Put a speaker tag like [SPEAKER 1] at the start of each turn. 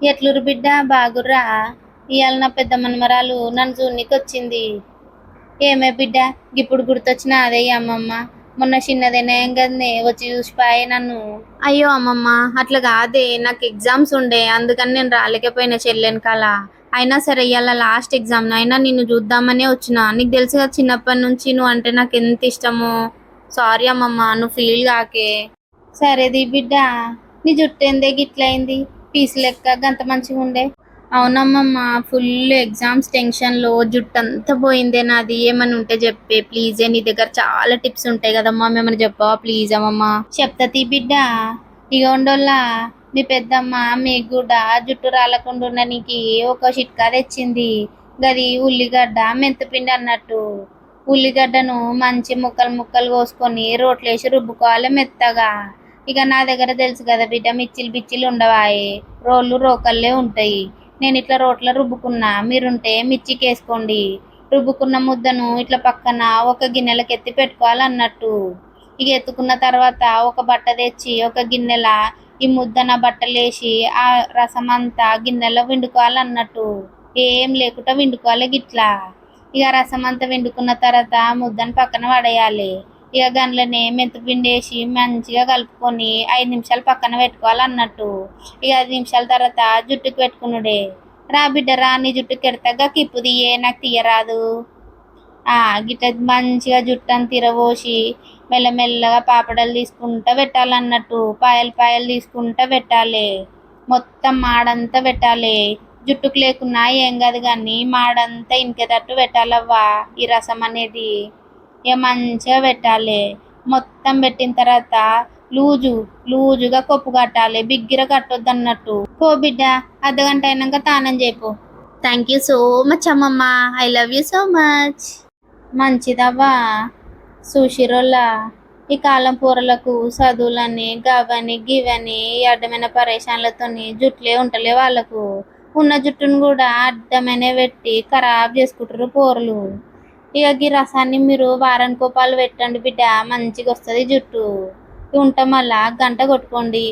[SPEAKER 1] ఎట్లురు బిడ్డ బాగుర్రా? ఇవాళ నా పెద్ద మనమరాలు నన్ను చూడ్నీకొచ్చింది. ఏమే బిడ్డ, ఇప్పుడు గుర్తొచ్చిన అదే అమ్మమ్మ. మొన్న చిన్నదేనేం కదనే వచ్చి చూసిపాయే నన్ను. అయ్యో అమ్మమ్మ, అట్లా కాదే, నాకు ఎగ్జామ్స్ ఉండే, అందుకని నేను రాలేకపోయినా చెల్లెనకాల. అయినా సరే ఇవాళ లాస్ట్ ఎగ్జామ్, అయినా నిన్ను చూద్దామనే వచ్చిన. నీకు తెలుసు కదా చిన్నప్పటి నుంచి నువ్వు అంటే నాకు ఎంత ఇష్టమో. సారీ అమ్మమ్మ, నువ్వు ఫీల్ కాకే. సరేది బిడ్డ, నీ జుట్టు ఏందే గిట్లయింది? పీసు లెక్క గంత మంచిగా ఉండే. అవునమ్మమ్మ, ఫుల్ ఎగ్జామ్స్ టెన్షన్లో జుట్టు అంతా పోయిందే నాది. ఏమని ఉంటే చెప్పే ప్లీజే, నీ దగ్గర చాలా టిప్స్ ఉంటాయి కదమ్మా, మేమని చెప్పవా ప్లీజ్ అమ్మమ్మ. చెప్తా బిడ్డ. ఇక ఉండోళ్ళ మీ పెద్దమ్మ మీకు కూడా జుట్టు రాలకుండా ఉండడానికి ఒక చిట్కా తెచ్చింది. గది ఉల్లిగడ్డ మెంతిపిండి అన్నట్టు. ఉల్లిగడ్డను మంచి ముక్కలు ముక్కలు కోసుకొని రోట్లేసి రుబ్బుకోవాలి మెత్తగా. ఇక నా దగ్గర తెలుసు కదా బిడ్డ, మిచ్చిలు బిచ్చిలు ఉండవాయి, రోళ్ళు రోకళ్ళే ఉంటాయి. నేను ఇట్లా రోట్లో రుబ్బుకున్నా, మీరుంటే మిర్చికి వేసుకోండి. రుబ్బుకున్న ముద్దను ఇట్లా పక్కన ఒక గిన్నెలకు ఎత్తి పెట్టుకోవాలన్నట్టు. ఇక ఎత్తుకున్న తర్వాత ఒక బట్ట తెచ్చి ఒక గిన్నెల ఈ ముద్దన బట్టలేసి ఆ రసం అంతా గిన్నెలో వండుకోవాలన్నట్టు. ఏం లేకుండా వండుకోవాలి గిట్లా. ఇక రసం అంతా వండుకున్న తర్వాత ముద్దను పక్కన పడేయాలి. ఇక గండ్లనే మెంతిపిండి వేసి మంచిగా కలుపుకొని 5 నిమిషాలు పక్కన పెట్టుకోవాలన్నట్టు. ఇక 5 నిమిషాల తర్వాత జుట్టుకు పెట్టుకున్నాడే. రా బిడ్డ రా, నీ జుట్టుకి ఎడతగా కిప్పు తీయే, నాకు తీయరాదు. గిట్ట మంచిగా జుట్టని తిరబోసి మెల్లమెల్లగా పాపడలు తీసుకుంటా పెట్టాలన్నట్టు. పాయలు పాయలు తీసుకుంటా పెట్టాలి. మొత్తం మాడంతా పెట్టాలి. జుట్టుకు లేకున్నా ఏం కాదు కానీ మాడంతా ఇంకేటట్టు పెట్టాలవ్వా ఈ రసం అనేది. ఇక మంచిగా పెట్టాలి. మొత్తం పెట్టిన తర్వాత లూజుగా కొప్పు కట్టాలి, బిగ్గిర కట్టొద్దు అన్నట్టు. పో బిడ్డ, అర్ధగంట అయినాక తానం చేయిపో. థ్యాంక్ యూ సో మచ్ అమ్మమ్మ, I love you so much. మంచిదవ్వా. సుషిరోల్లా ఈ కాలం పూరలకు చదువులని గవని గివని ఈ అడ్డమైన పరేషాన్లతోని జుట్లే ఉంటలే వాళ్ళకు. ఉన్న జుట్టును కూడా అడ్డమైన పెట్టి ఖరాబ్ చేసుకుంటారు పోరలు. ఇక ఈ రసాన్ని మీరు వారానికి 1 పాలు పెట్టండి బిడ్డ, మంచిగా వస్తుంది జుట్టు. ఉంటాం మళ్ళా గంట కొట్టుకోండి.